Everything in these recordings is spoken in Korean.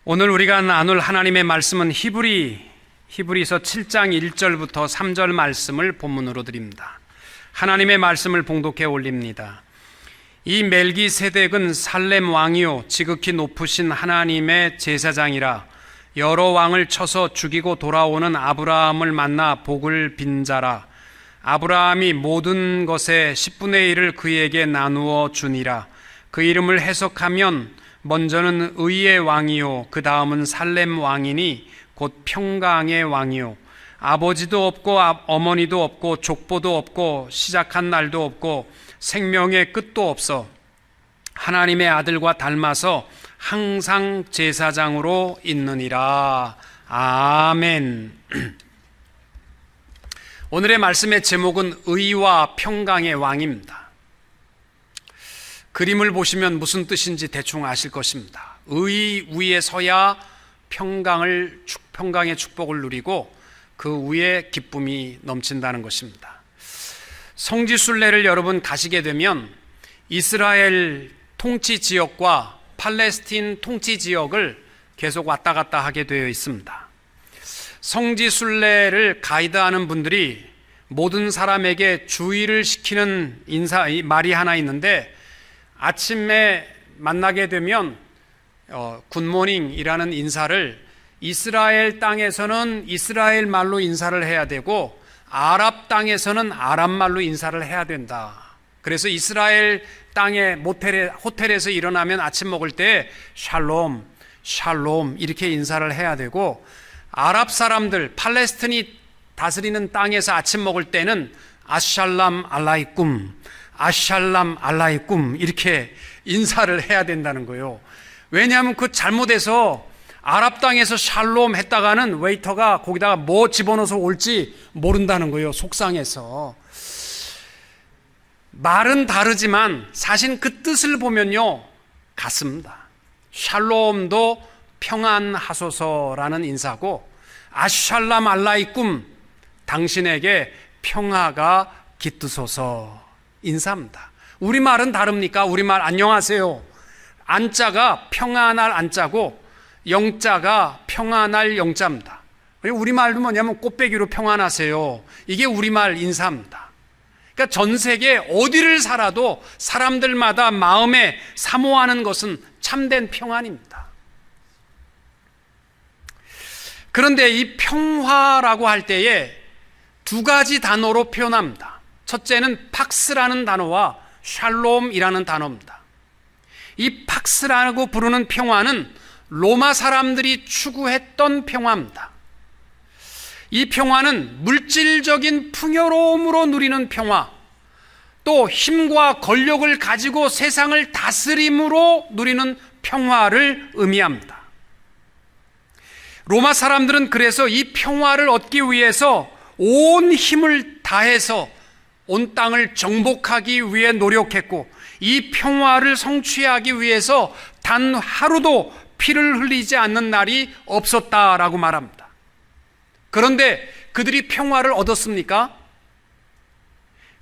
오늘 우리가 나눌 하나님의 말씀은 히브리서 7장 1절부터 3절 말씀을 본문으로 드립니다. 하나님의 말씀을 봉독해 올립니다. 이 멜기세덱은 살렘 왕이요 지극히 높으신 하나님의 제사장이라. 여러 왕을 쳐서 죽이고 돌아오는 아브라함을 만나 복을 빈 자라. 아브라함이 모든 것의 10분의 1을 그에게 나누어 주니라. 그 이름을 해석하면 먼저는 의의 왕이요 그 다음은 살렘 왕이니 곧 평강의 왕이요 아버지도 없고 어머니도 없고 족보도 없고 시작한 날도 없고 생명의 끝도 없어 하나님의 아들과 닮아서 항상 제사장으로 있느니라. 아멘. 오늘의 말씀의 제목은 의와 평강의 왕입니다. 그림을 보시면 무슨 뜻인지 대충 아실 것입니다. 의 위에 서야 평강의 축복을 누리고 그 위에 기쁨이 넘친다는 것입니다. 성지순례를 여러분 가시게 되면 이스라엘 통치 지역과 팔레스틴 통치 지역을 계속 왔다 갔다 하게 되어 있습니다. 성지순례를 가이드하는 분들이 모든 사람에게 주의를 시키는 말이 하나 있는데, 아침에 만나게 되면 굿모닝이라는 인사를 이스라엘 땅에서는 이스라엘 말로 인사를 해야 되고 아랍 땅에서는 아랍 말로 인사를 해야 된다. 그래서 이스라엘 땅의 호텔에서 일어나면 아침 먹을 때 샬롬, 샬롬 이렇게 인사를 해야 되고, 아랍 사람들 팔레스틴이 다스리는 땅에서 아침 먹을 때는 아샬람 알라이쿰, 아샬람 알라이쿰 이렇게 인사를 해야 된다는 거예요. 왜냐하면 그 잘못해서 아랍 땅에서 샬롬 했다가는 웨이터가 거기다가 뭐 집어넣어서 올지 모른다는 거예요. 속상해서. 말은 다르지만 사실 그 뜻을 보면요 같습니다. 샬롬도 평안하소서라는 인사고, 아샬람 알라이쿰 당신에게 평화가 깃드소서 인사입니다. 우리말은 다릅니까? 우리말 안녕하세요. 안자가 평안할 안자고 영자가 평안할 영자입니다. 우리말도 뭐냐면 꽃배기로 평안하세요. 이게 우리말 인사입니다. 그러니까 전 세계 어디를 살아도 사람들마다 마음에 사모하는 것은 참된 평안입니다. 그런데 이 평화라고 할 때에 두 가지 단어로 표현합니다. 첫째는 팍스라는 단어와 샬롬이라는 단어입니다. 이 팍스라고 부르는 평화는 로마 사람들이 추구했던 평화입니다. 이 평화는 물질적인 풍요로움으로 누리는 평화, 또 힘과 권력을 가지고 세상을 다스림으로 누리는 평화를 의미합니다. 로마 사람들은 그래서 이 평화를 얻기 위해서 온 힘을 다해서 온 땅을 정복하기 위해 노력했고, 이 평화를 성취하기 위해서 단 하루도 피를 흘리지 않는 날이 없었다라고 말합니다. 그런데 그들이 평화를 얻었습니까?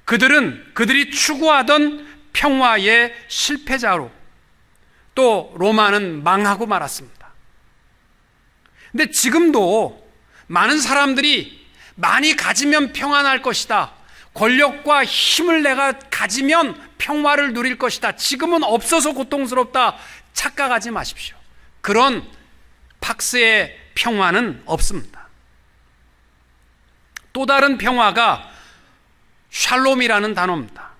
그들이 추구하던 평화의 실패자로, 또 로마는 망하고 말았습니다. 근데 지금도 많은 사람들이 많이 가지면 평안할 것이다, 권력과 힘을 내가 가지면 평화를 누릴 것이다, 지금은 없어서 고통스럽다 착각하지 마십시오. 그런 팍스의 평화는 없습니다. 또 다른 평화가 샬롬이라는 단어입니다.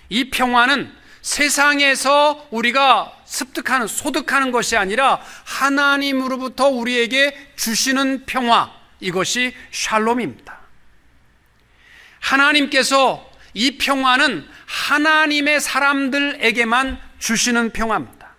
이 평화는 세상에서 우리가 소득하는 것이 아니라 하나님으로부터 우리에게 주시는 평화, 이것이 샬롬입니다. 하나님께서 이 평화는 하나님의 사람들에게만 주시는 평화입니다.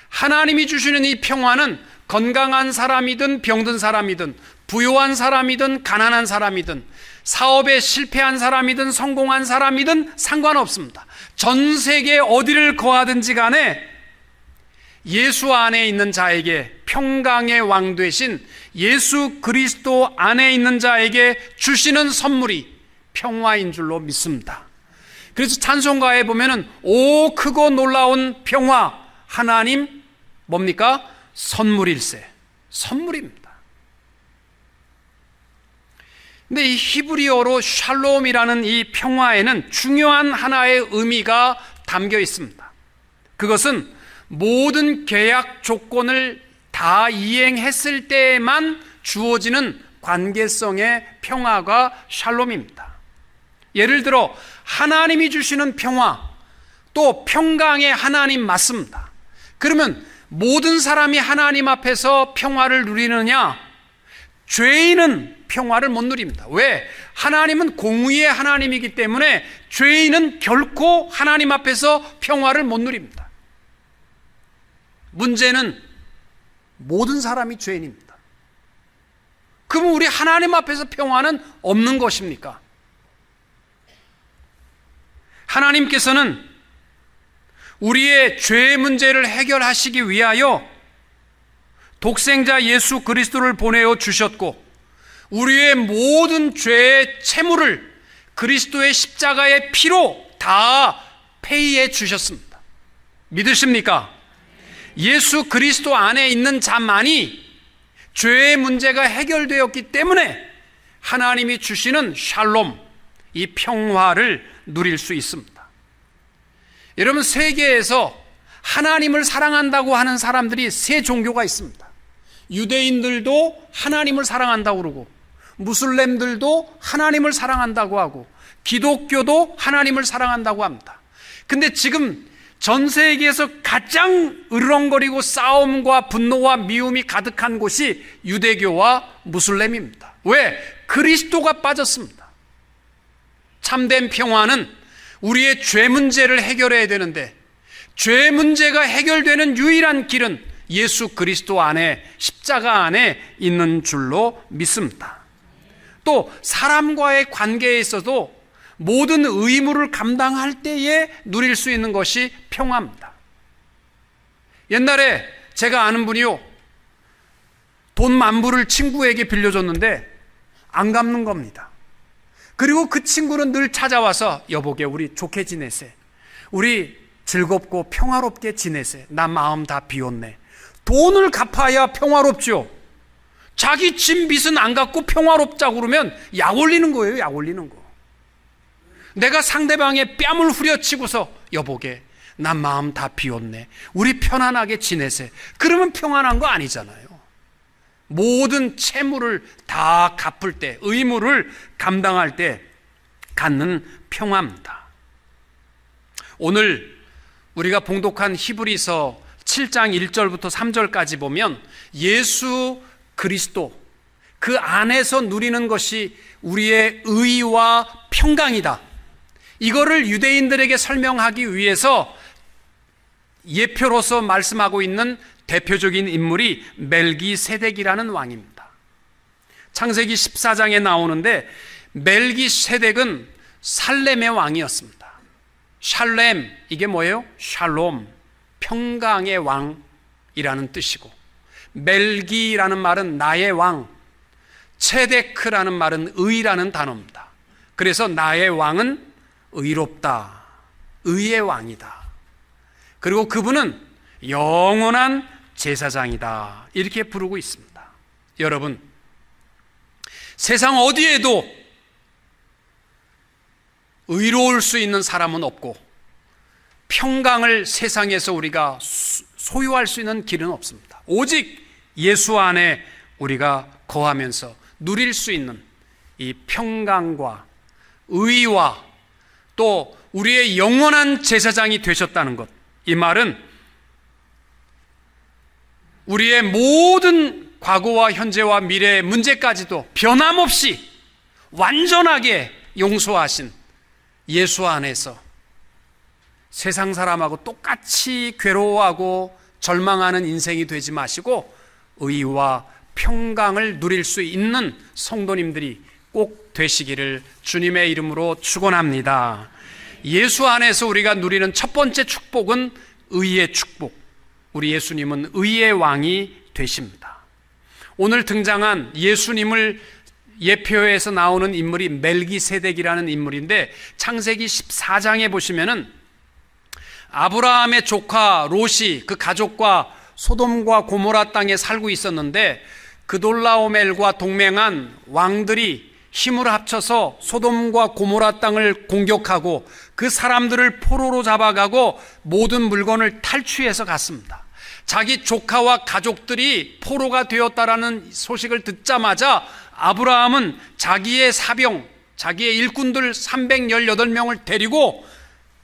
하나님이 주시는 이 평화는 건강한 사람이든 병든 사람이든, 부유한 사람이든 가난한 사람이든, 사업에 실패한 사람이든 성공한 사람이든 상관없습니다. 전 세계 어디를 거하든지 간에 예수 안에 있는 자에게, 평강의 왕 되신 예수 그리스도 안에 있는 자에게 주시는 선물이 평화인 줄로 믿습니다. 그래서 찬송가에 보면은 오 크고 놀라운 평화, 하나님 뭡니까? 선물일세. 선물입니다. 근데 이 히브리어로 샬롬이라는 이 평화에는 중요한 하나의 의미가 담겨 있습니다. 그것은 모든 계약 조건을 다 이행했을 때에만 주어지는 관계성의 평화가 샬롬입니다. 예를 들어 하나님이 주시는 평화, 또 평강의 하나님 맞습니다. 그러면 모든 사람이 하나님 앞에서 평화를 누리느냐? 죄인은 평화를 못 누립니다. 왜? 하나님은 공의의 하나님이기 때문에 죄인은 결코 하나님 앞에서 평화를 못 누립니다. 문제는 모든 사람이 죄인입니다. 그럼 우리 하나님 앞에서 평화는 없는 것입니까? 하나님께서는 우리의 죄 문제를 해결하시기 위하여 독생자 예수 그리스도를 보내어 주셨고, 우리의 모든 죄의 채무를 그리스도의 십자가의 피로 다 폐의해 주셨습니다. 믿으십니까? 예수 그리스도 안에 있는 자만이 죄의 문제가 해결되었기 때문에 하나님이 주시는 샬롬, 이 평화를 누릴 수 있습니다. 여러분, 세계에서 하나님을 사랑한다고 하는 사람들이 세 종교가 있습니다. 유대인들도 하나님을 사랑한다고 그러고, 무슬림들도 하나님을 사랑한다고 하고, 기독교도 하나님을 사랑한다고 합니다. 근데 지금 전 세계에서 가장 으르렁거리고 싸움과 분노와 미움이 가득한 곳이 유대교와 무슬림입니다. 왜? 그리스도가 빠졌습니다. 참된 평화는 우리의 죄 문제를 해결해야 되는데, 죄 문제가 해결되는 유일한 길은 예수 그리스도 안에, 십자가 안에 있는 줄로 믿습니다. 또 사람과의 관계에 있어도 모든 의무를 감당할 때에 누릴 수 있는 것이 평화입니다. 옛날에 제가 아는 분이요, 돈 10,000불을 친구에게 빌려줬는데 안 갚는 겁니다. 그리고 그 친구는 늘 찾아와서, 여보게 우리 좋게 지내세, 우리 즐겁고 평화롭게 지내세, 나 마음 다 비웠네. 돈을 갚아야 평화롭죠. 자기 진 빚은 안 갚고 평화롭자고 그러면 약 올리는 거예요. 약 올리는 거. 내가 상대방의 뺨을 후려치고서, 여보게 나 마음 다 비웠네, 우리 편안하게 지내세, 그러면 평안한 거 아니잖아요. 모든 채무를 다 갚을 때, 의무를 감당할 때 갖는 평화입니다. 오늘 우리가 봉독한 히브리서 7장 1절부터 3절까지 보면 예수 그리스도, 그 안에서 누리는 것이 우리의 의와 평강이다. 이거를 유대인들에게 설명하기 위해서 예표로서 말씀하고 있는 대표적인 인물이 멜기세덱이라는 왕입니다. 창세기 14장에 나오는데, 멜기세덱은 살렘의 왕이었습니다. 샬렘, 이게 뭐예요? 샬롬, 평강의 왕이라는 뜻이고, 멜기라는 말은 나의 왕, 체데크라는 말은 의라는 단어입니다. 그래서 나의 왕은 의롭다, 의의 왕이다. 그리고 그분은 영원한 제사장이다, 이렇게 부르고 있습니다. 여러분, 세상 어디에도 의로울 수 있는 사람은 없고, 평강을 세상에서 우리가 소유할 수 있는 길은 없습니다. 오직 예수 안에 우리가 거하면서 누릴 수 있는 이 평강과 의와 또 우리의 영원한 제사장이 되셨다는 것, 이 말은 우리의 모든 과거와 현재와 미래의 문제까지도 변함없이 완전하게 용서하신 예수 안에서 세상 사람하고 똑같이 괴로워하고 절망하는 인생이 되지 마시고 의와 평강을 누릴 수 있는 성도님들이 꼭 되시기를 주님의 이름으로 축원합니다. 예수 안에서 우리가 누리는 첫 번째 축복은 의의 축복. 우리 예수님은 의의 왕이 되십니다. 오늘 등장한 예수님을 예표해서 나오는 인물이 멜기세덱이라는 인물인데, 창세기 14장에 보시면은 아브라함의 조카 롯이 그 가족과 소돔과 고모라 땅에 살고 있었는데 그돌라오멜과 동맹한 왕들이 힘을 합쳐서 소돔과 고모라 땅을 공격하고 그 사람들을 포로로 잡아가고 모든 물건을 탈취해서 갔습니다. 자기 조카와 가족들이 포로가 되었다라는 소식을 듣자마자 아브라함은 자기의 사병, 자기의 일꾼들 318명을 데리고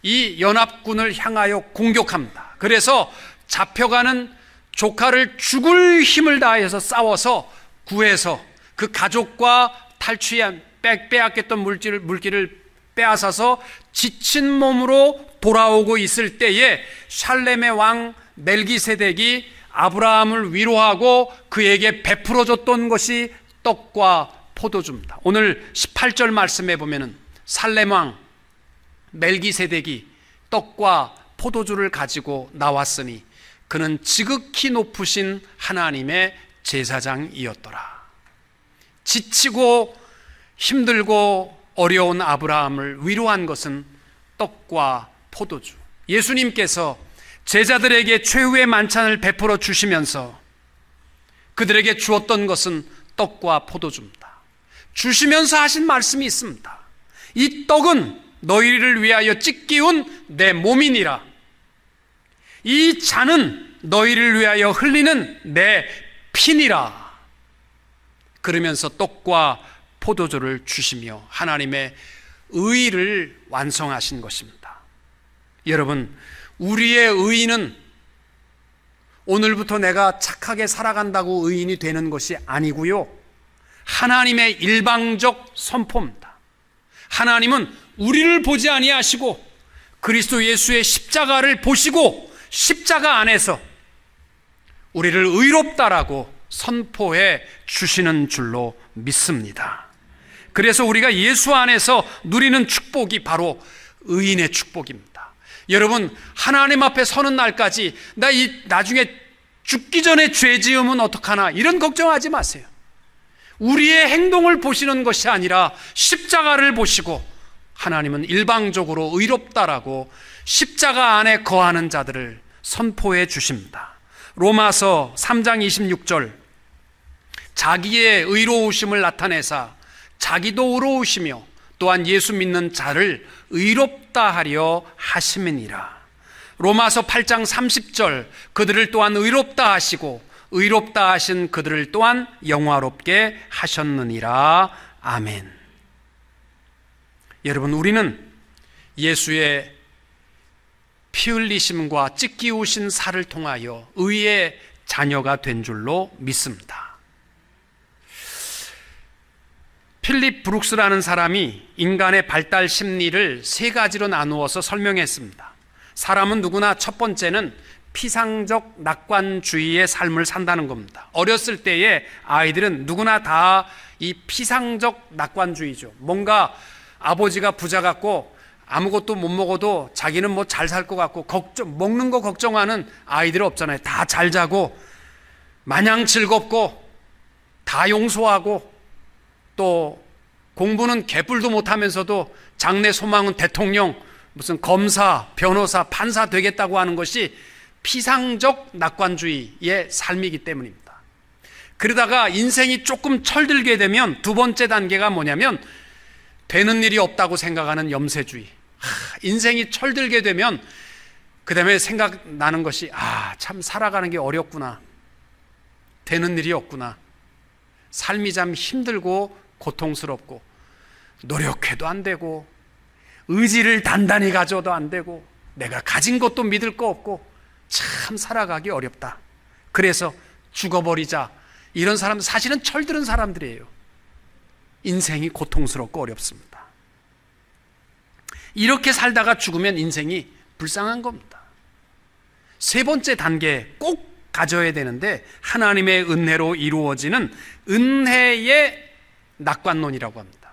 이 연합군을 향하여 공격합니다. 그래서 잡혀가는 조카를 죽을 힘을 다해서 싸워서 구해서 그 가족과 탈취한 빼앗겼던 물질을 빼앗아서 지친 몸으로 돌아오고 있을 때에 샬렘의 왕 멜기세덱이 아브라함을 위로하고 그에게 베풀어줬던 것이 떡과 포도주입니다. 오늘 18절 말씀에 보면은 살렘 왕 멜기세덱이 떡과 포도주를 가지고 나왔으니 그는 지극히 높으신 하나님의 제사장이었더라. 지치고 힘들고 어려운 아브라함을 위로한 것은 떡과 포도주. 예수님께서 제자들에게 최후의 만찬을 베풀어 주시면서 그들에게 주었던 것은 떡과 포도주입니다. 주시면서 하신 말씀이 있습니다. 이 떡은 너희를 위하여 찢기운 내 몸이니라. 이 잔은 너희를 위하여 흘리는 내 피니라. 그러면서 떡과 포도주를 주시며 하나님의 의를 완성하신 것입니다. 여러분, 우리의 의는 오늘부터 내가 착하게 살아간다고 의인이 되는 것이 아니고요, 하나님의 일방적 선포입니다. 하나님은 우리를 보지 아니하시고 그리스도 예수의 십자가를 보시고 십자가 안에서 우리를 의롭다라고 선포해 주시는 줄로 믿습니다. 그래서 우리가 예수 안에서 누리는 축복이 바로 의인의 축복입니다. 여러분, 하나님 앞에 서는 날까지 나 나중에 죽기 전에 죄 지으면 어떡하나 이런 걱정하지 마세요. 우리의 행동을 보시는 것이 아니라 십자가를 보시고 하나님은 일방적으로 의롭다라고 십자가 안에 거하는 자들을 선포해 주십니다. 로마서 3장 26절, 자기의 의로우심을 나타내사 자기도 의로우시며 또한 예수 믿는 자를 의롭다 하려 하심이니라. 로마서 8장 30절, 그들을 또한 의롭다 하시고 의롭다 하신 그들을 또한 영화롭게 하셨느니라. 아멘. 여러분, 우리는 예수의 피 흘리심과 찢기우신 살을 통하여 의의 자녀가 된 줄로 믿습니다. 필립 브룩스라는 사람이 인간의 발달 심리를 세 가지로 나누어서 설명했습니다. 사람은 누구나 첫 번째는 피상적 낙관주의의 삶을 산다는 겁니다. 어렸을 때에 아이들은 누구나 다 이 피상적 낙관주의죠. 뭔가 아버지가 부자 같고 아무것도 못 먹어도 자기는 뭐 잘 살 것 같고 먹는 거 걱정하는 아이들 없잖아요. 다 잘 자고 마냥 즐겁고 다 용서하고 또 공부는 개뿔도 못하면서도 장래 소망은 대통령, 무슨 검사, 변호사, 판사 되겠다고 하는 것이 피상적 낙관주의의 삶이기 때문입니다. 그러다가 인생이 조금 철들게 되면 두 번째 단계가 뭐냐면 되는 일이 없다고 생각하는 염세주의. 인생이 철들게 되면 그 다음에 생각나는 것이 참 살아가는 게 어렵구나, 되는 일이 없구나, 삶이 참 힘들고 고통스럽고 노력해도 안 되고 의지를 단단히 가져도 안 되고 내가 가진 것도 믿을 거 없고 참 살아가기 어렵다, 그래서 죽어버리자, 이런 사람들 사실은 철들은 사람들이에요. 인생이 고통스럽고 어렵습니다. 이렇게 살다가 죽으면 인생이 불쌍한 겁니다. 세 번째 단계 꼭 가져야 되는데 하나님의 은혜로 이루어지는 은혜의 낙관론이라고 합니다.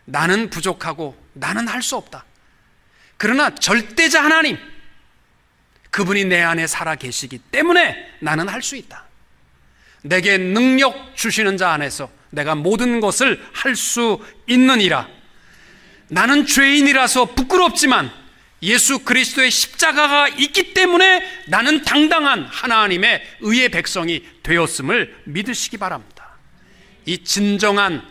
나는 부족하고 나는 할 수 없다. 그러나 절대자 하나님, 그분이 내 안에 살아 계시기 때문에 나는 할 수 있다. 내게 능력 주시는 자 안에서 내가 모든 것을 할 수 있느니라. 나는 죄인이라서 부끄럽지만 예수 그리스도의 십자가가 있기 때문에 나는 당당한 하나님의 의의 백성이 되었음을 믿으시기 바랍니다. 이 진정한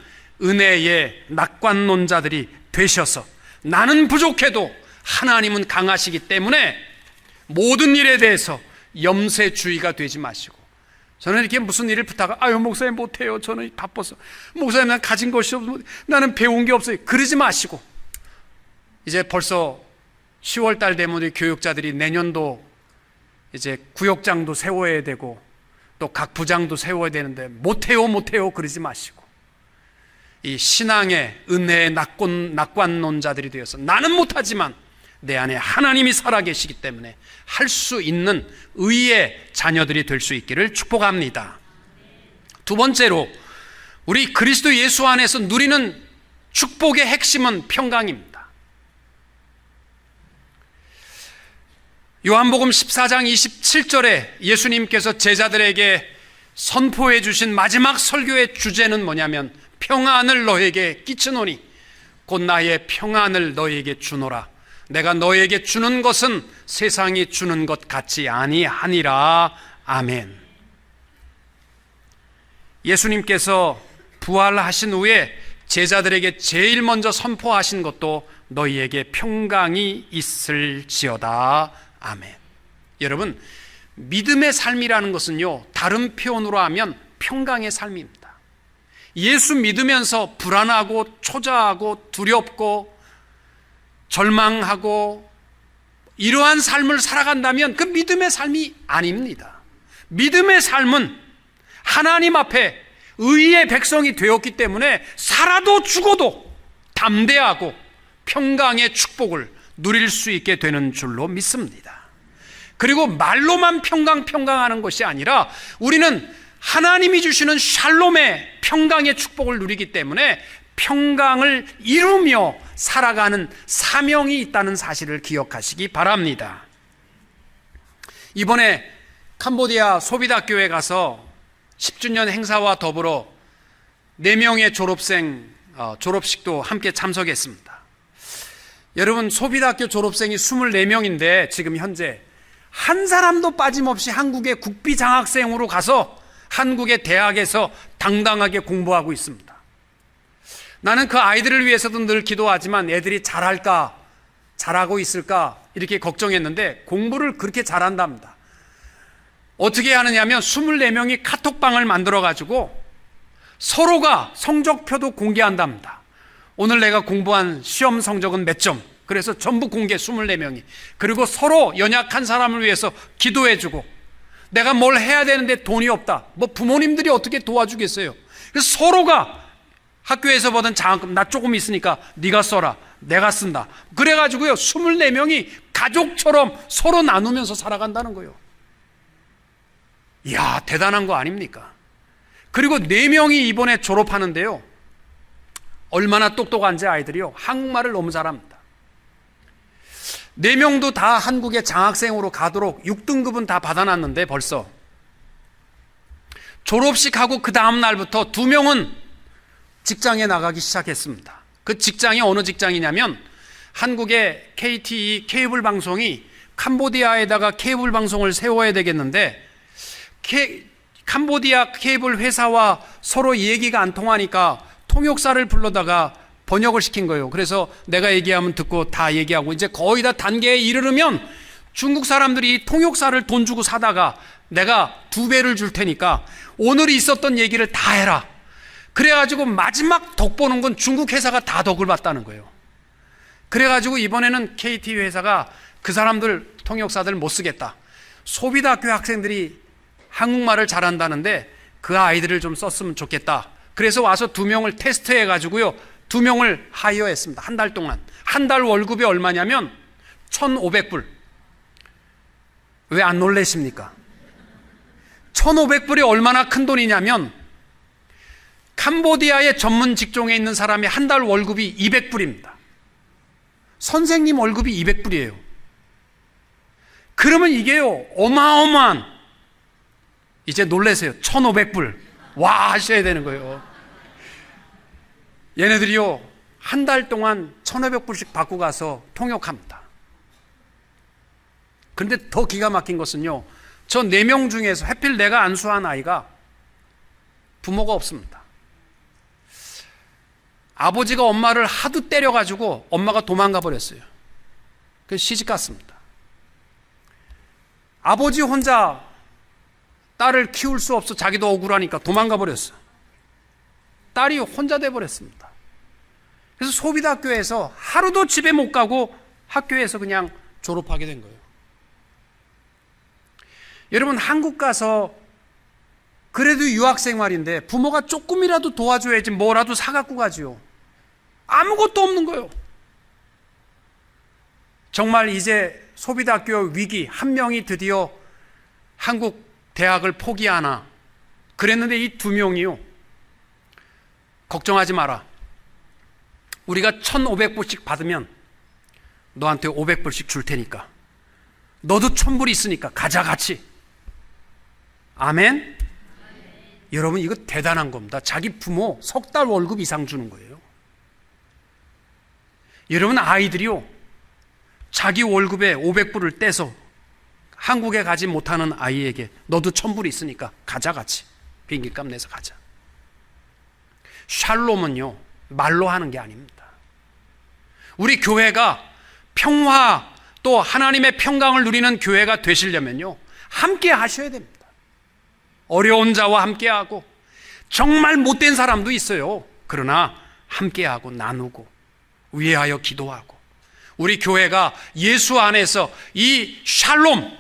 은혜의 낙관론자들이 되셔서 나는 부족해도 하나님은 강하시기 때문에 모든 일에 대해서 염세주의가 되지 마시고, 저는 이렇게 무슨 일을 부탁하고 아유 목사님 못해요, 저는 바빠서, 목사님 난 가진 것이 없어, 나는 배운 게 없어요, 그러지 마시고, 이제 벌써 10월 달 되면 우리 교육자들이 내년도 이제 구역장도 세워야 되고 또 각 부장도 세워야 되는데 못해요 그러지 마시고, 이 신앙의 은혜의 낙관론자들이 되어서 나는 못하지만 내 안에 하나님이 살아계시기 때문에 할 수 있는 의의 자녀들이 될 수 있기를 축복합니다. 두 번째로, 우리 그리스도 예수 안에서 누리는 축복의 핵심은 평강입니다. 요한복음 14장 27절에 예수님께서 제자들에게 선포해 주신 마지막 설교의 주제는 뭐냐면, 평안을 너에게 끼치노니 곧 나의 평안을 너에게 주노라. 내가 너에게 주는 것은 세상이 주는 것 같지 아니하니라. 아멘. 예수님께서 부활하신 후에 제자들에게 제일 먼저 선포하신 것도 너희에게 평강이 있을지어다. 아멘. 여러분, 믿음의 삶이라는 것은요, 다른 표현으로 하면 평강의 삶입니다. 예수 믿으면서 불안하고 초조하고 두렵고 절망하고 이러한 삶을 살아간다면 그 믿음의 삶이 아닙니다. 믿음의 삶은 하나님 앞에 의의 백성이 되었기 때문에 살아도 죽어도 담대하고 평강의 축복을 누릴 수 있게 되는 줄로 믿습니다. 그리고 말로만 평강하는 것이 아니라 우리는 하나님이 주시는 샬롬의 평강의 축복을 누리기 때문에 평강을 이루며 살아가는 사명이 있다는 사실을 기억하시기 바랍니다. 이번에 캄보디아 소비다교에 가서 10주년 행사와 더불어 4명의 졸업생 졸업식도 함께 참석했습니다. 여러분, 소비다학교 졸업생이 24명인데 지금 현재 한 사람도 빠짐없이 한국의 국비장학생으로 가서 한국의 대학에서 당당하게 공부하고 있습니다. 나는 그 아이들을 위해서도 늘 기도하지만 애들이 잘할까, 잘하고 있을까 이렇게 걱정했는데 공부를 그렇게 잘한답니다. 어떻게 하느냐면 24명이 카톡방을 만들어가지고 서로가 성적표도 공개한답니다. 오늘 내가 공부한 시험 성적은 몇 점, 그래서 전부 공개, 24명이. 그리고 서로 연약한 사람을 위해서 기도해주고, 내가 뭘 해야 되는데 돈이 없다, 뭐 부모님들이 어떻게 도와주겠어요. 그래서 서로가 학교에서 받은 장학금 나 조금 있으니까 네가 써라, 내가 쓴다. 그래가지고요 24명이 가족처럼 서로 나누면서 살아간다는 거예요. 이야, 대단한 거 아닙니까? 그리고 4명이 이번에 졸업하는데요, 얼마나 똑똑한지 아이들이요, 한국말을 너무 잘합니다. 4명도 다 한국의 장학생으로 가도록 6등급은 다 받아놨는데 벌써 졸업식하고 그 다음 날부터 2명은 직장에 나가기 시작했습니다. 그 직장이 어느 직장이냐면 한국의 KTE 케이블 방송이 캄보디아에다가 케이블 방송을 세워야 되겠는데 캄보디아 케이블 회사와 서로 얘기가 안 통하니까 통역사를 불러다가 번역을 시킨 거예요. 그래서 내가 얘기하면 듣고 다 얘기하고, 이제 거의 다 단계에 이르르면 중국 사람들이 통역사를 돈 주고 사다가 내가 2배를 줄 테니까 오늘 있었던 얘기를 다 해라. 그래가지고 마지막 덕 보는 건 중국 회사가 다 덕을 봤다는 거예요. 그래가지고 이번에는 KT 회사가 그 사람들 통역사들 못 쓰겠다, 소비다학교 학생들이 한국말을 잘한다는데 그 아이들을 좀 썼으면 좋겠다. 그래서 와서 2명을 테스트해가지고요 2명을 하이어했습니다. 한 달 동안. 한 달 월급이 얼마냐면 1,500불. 왜 안 놀라십니까? 1,500불이 얼마나 큰 돈이냐면 캄보디아의 전문 직종에 있는 사람이 한 달 월급이 200불입니다. 선생님 월급이 200불이에요. 그러면 이게요 어마어마한, 이제 놀라세요. 1,500불 와 하셔야 되는 거예요. 얘네들이요 한 달 동안 1,500불씩 받고 가서 통역합니다. 그런데 더 기가 막힌 것은요, 저 4명 중에서 하필 내가 안수한 아이가 부모가 없습니다. 아버지가 엄마를 하도 때려가지고 엄마가 도망가 버렸어요. 그래서 시집 갔습니다. 아버지 혼자 딸을 키울 수 없어 자기도 억울하니까 도망가 버렸어. 딸이 혼자 돼 버렸습니다. 그래서 소비대학교에서 하루도 집에 못 가고 학교에서 그냥 졸업하게 된 거예요. 여러분, 한국 가서 그래도 유학생활인데 부모가 조금이라도 도와줘야지 뭐라도 사갖고 가지요. 아무것도 없는 거예요. 정말 이제 소비대학교 위기, 한 명이 드디어 한국 대학을 포기하나 그랬는데 이 2명이요, 걱정하지 마라, 우리가 1,500불씩 받으면 너한테 500불씩 줄 테니까, 너도 1,000불 있으니까 가자 같이. 아멘? 여러분, 이거 대단한 겁니다. 자기 부모 3달 월급 이상 주는 거예요. 여러분, 아이들이요, 자기 월급에 500불을 떼서 한국에 가지 못하는 아이에게 너도 1,000불 있으니까 가자 같이, 비행기값 내서 가자. 샬롬은요, 말로 하는 게 아닙니다. 우리 교회가 평화, 또 하나님의 평강을 누리는 교회가 되시려면요, 함께 하셔야 됩니다. 어려운 자와 함께하고, 정말 못된 사람도 있어요. 그러나 함께하고 나누고 위하여 기도하고, 우리 교회가 예수 안에서 이 샬롬,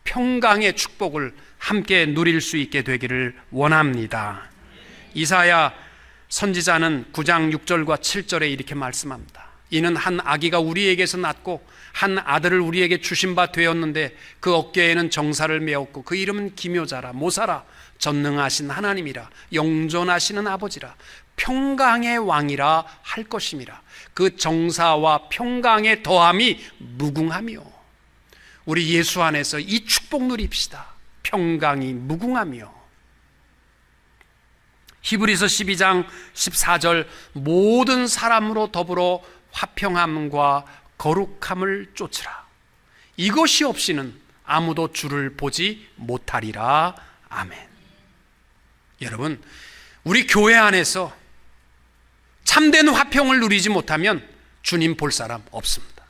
평강의 축복을 함께 누릴 수 있게 되기를 원합니다. 이사야 선지자는 9장 6절과 7절에 이렇게 말씀합니다. 이는 한 아기가 우리에게서 낳고 한 아들을 우리에게 주신 바 되었는데 그 어깨에는 정사를 메었고 그 이름은 기묘자라, 모사라, 전능하신 하나님이라, 영존하시는 아버지라, 평강의 왕이라 할 것임이라. 그 정사와 평강의 더함이 무궁하며, 우리 예수 안에서 이 축복 누립시다. 평강이 무궁하며. 히브리서 12장 14절, 모든 사람으로 더불어 화평함과 거룩함을 쫓으라. 이것이 없이는 아무도 주를 보지 못하리라. 아멘. 여러분, 우리 교회 안에서 참된 화평을 누리지 못하면 주님 볼 사람 없습니다.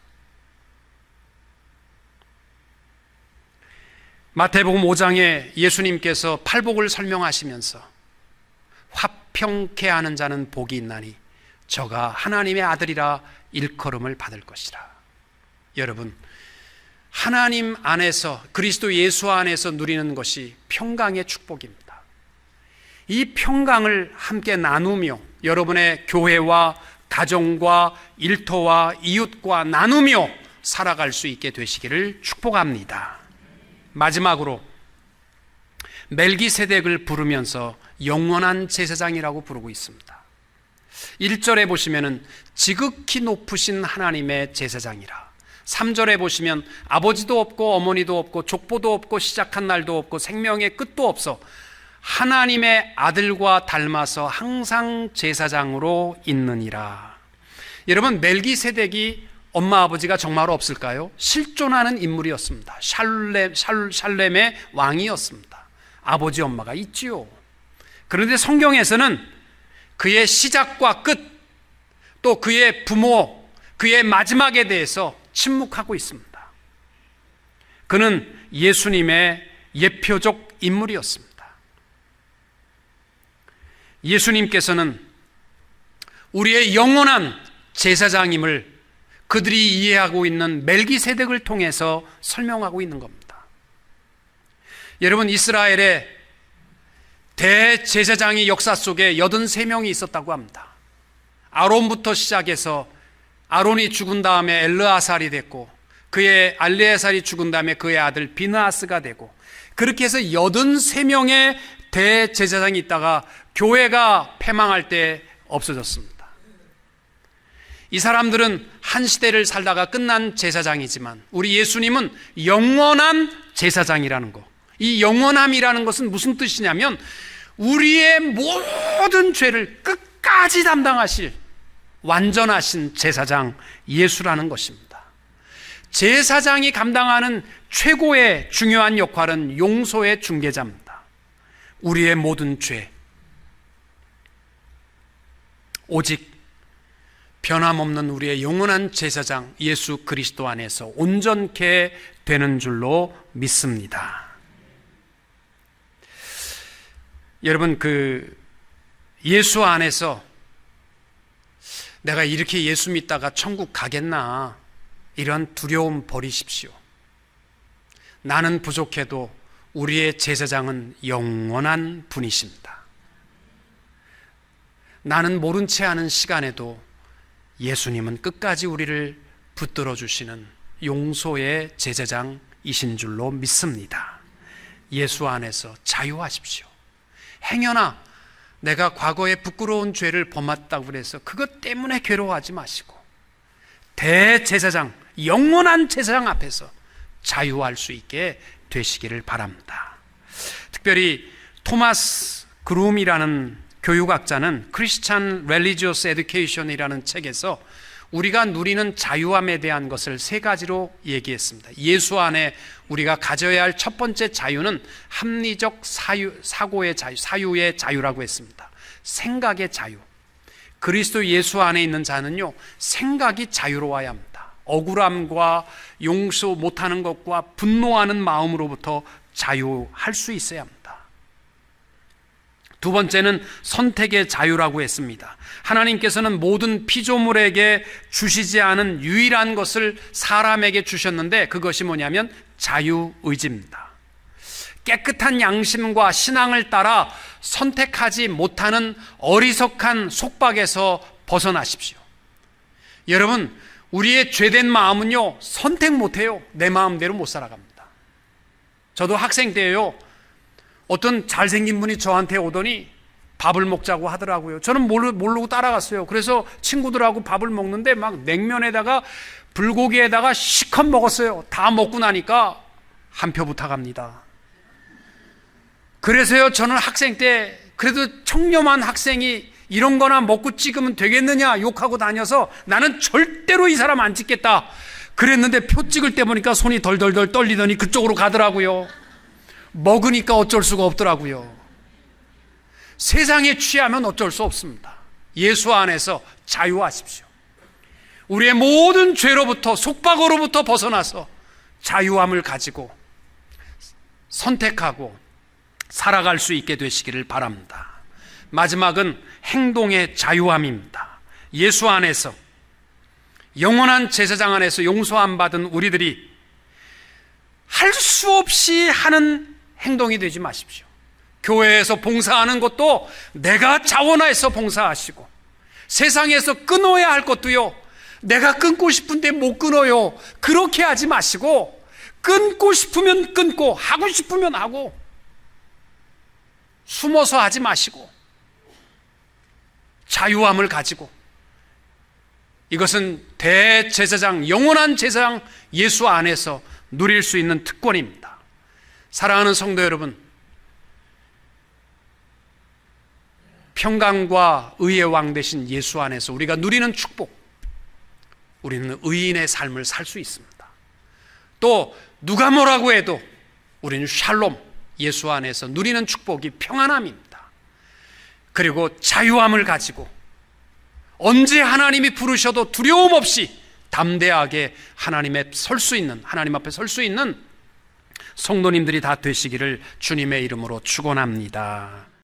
마태복음 5장에 예수님께서 팔복을 설명하시면서 화평케 하는 자는 복이 있나니 저가 하나님의 아들이라 일컬음을 받을 것이라. 여러분, 하나님 안에서, 그리스도 예수 안에서 누리는 것이 평강의 축복입니다. 이 평강을 함께 나누며 여러분의 교회와 가정과 일터와 이웃과 나누며 살아갈 수 있게 되시기를 축복합니다. 마지막으로 멜기세덱을 부르면서 영원한 제사장이라고 부르고 있습니다. 1절에 보시면은 지극히 높으신 하나님의 제사장이라. 3절에 보시면 아버지도 없고 어머니도 없고 족보도 없고 시작한 날도 없고 생명의 끝도 없어 하나님의 아들과 닮아서 항상 제사장으로 있느니라. 여러분, 멜기세덱이 엄마 아버지가 정말 없을까요? 실존하는 인물이었습니다. 샬렘의 왕이었습니다. 아버지 엄마가 있지요. 그런데 성경에서는 그의 시작과 끝, 또 그의 부모, 그의 마지막에 대해서 침묵하고 있습니다. 그는 예수님의 예표적 인물이었습니다. 예수님께서는 우리의 영원한 제사장임을 그들이 이해하고 있는 멜기세덱을 통해서 설명하고 있는 겁니다. 여러분, 이스라엘의 대제사장의 역사 속에 83명이 있었다고 합니다. 아론부터 시작해서 아론이 죽은 다음에 엘르아살이 됐고, 그의 알레아살이 죽은 다음에 그의 아들 비느하스가 되고, 그렇게 해서 83명의 대제사장이 있다가 교회가 패망할 때 없어졌습니다. 이 사람들은 한 시대를 살다가 끝난 제사장이지만 우리 예수님은 영원한 제사장이라는 거. 이 영원함이라는 것은 무슨 뜻이냐면 우리의 모든 죄를 끝까지 담당하실 완전하신 제사장 예수라는 것입니다. 제사장이 감당하는 최고의 중요한 역할은 용서의 중개자입니다. 우리의 모든 죄, 오직 변함없는 우리의 영원한 제사장 예수 그리스도 안에서 온전케 되는 줄로 믿습니다. 여러분, 예수 안에서 내가 이렇게 예수 믿다가 천국 가겠나, 이런 두려움 버리십시오. 나는 부족해도 우리의 제사장은 영원한 분이십니다. 나는 모른 채 하는 시간에도 예수님은 끝까지 우리를 붙들어 주시는 용서의 제사장이신 줄로 믿습니다. 예수 안에서 자유하십시오. 행여나 내가 과거에 부끄러운 죄를 범했다고 해서 그것 때문에 괴로워하지 마시고 대제사장, 영원한 제사장 앞에서 자유할 수 있게 되시기를 바랍니다. 특별히 토마스 그룸이라는 교육학자는 크리스찬 렐리지어스 에듀케이션이라는 책에서 우리가 누리는 자유함에 대한 것을 세 가지로 얘기했습니다. 예수 안에 우리가 가져야 할 첫 번째 자유는 합리적 사고의 자유, 사유의 자유라고 했습니다. 생각의 자유. 그리스도 예수 안에 있는 자는요, 생각이 자유로워야 합니다. 억울함과 용서 못하는 것과 분노하는 마음으로부터 자유할 수 있어야 합니다. 두 번째는 선택의 자유라고 했습니다. 하나님께서는 모든 피조물에게 주시지 않은 유일한 것을 사람에게 주셨는데 그것이 뭐냐면 자유의지입니다. 깨끗한 양심과 신앙을 따라 선택하지 못하는 어리석한 속박에서 벗어나십시오. 여러분, 우리의 죄된 마음은요, 선택 못해요. 내 마음대로 못 살아갑니다. 저도 학생 때요, 어떤 잘생긴 분이 저한테 오더니 밥을 먹자고 하더라고요. 저는 모르고 따라갔어요. 그래서 친구들하고 밥을 먹는데 막 냉면에다가 불고기에다가 시컷 먹었어요. 다 먹고 나니까 한 표 부탁합니다. 그래서요, 저는 학생 때 그래도 청렴한 학생이 이런 거나 먹고 찍으면 되겠느냐 욕하고 다녀서 나는 절대로 이 사람 안 찍겠다 그랬는데 표 찍을 때 보니까 손이 덜덜덜 떨리더니 그쪽으로 가더라고요. 먹으니까 어쩔 수가 없더라고요. 세상에 취하면 어쩔 수 없습니다. 예수 안에서 자유하십시오. 우리의 모든 죄로부터, 속박으로부터 벗어나서 자유함을 가지고 선택하고 살아갈 수 있게 되시기를 바랍니다. 마지막은 행동의 자유함입니다. 예수 안에서, 영원한 제사장 안에서 용서함 받은 우리들이 할 수 없이 하는 행동이 되지 마십시오. 교회에서 봉사하는 것도 내가 자원해서 봉사하시고, 세상에서 끊어야 할 것도요, 내가 끊고 싶은데 못 끊어요. 그렇게 하지 마시고, 끊고 싶으면 끊고, 하고 싶으면 하고, 숨어서 하지 마시고, 자유함을 가지고, 이것은 대제사장, 영원한 제사장 예수 안에서 누릴 수 있는 특권입니다. 사랑하는 성도 여러분, 평강과 의의 왕 되신 예수 안에서 우리가 누리는 축복, 우리는 의인의 삶을 살 수 있습니다. 또 누가 뭐라고 해도 우리는 샬롬, 예수 안에서 누리는 축복이 평안함입니다. 그리고 자유함을 가지고 언제 하나님이 부르셔도 두려움 없이 담대하게 하나님 앞에 설 수 있는 성도님들이 다 되시기를 주님의 이름으로 축원합니다.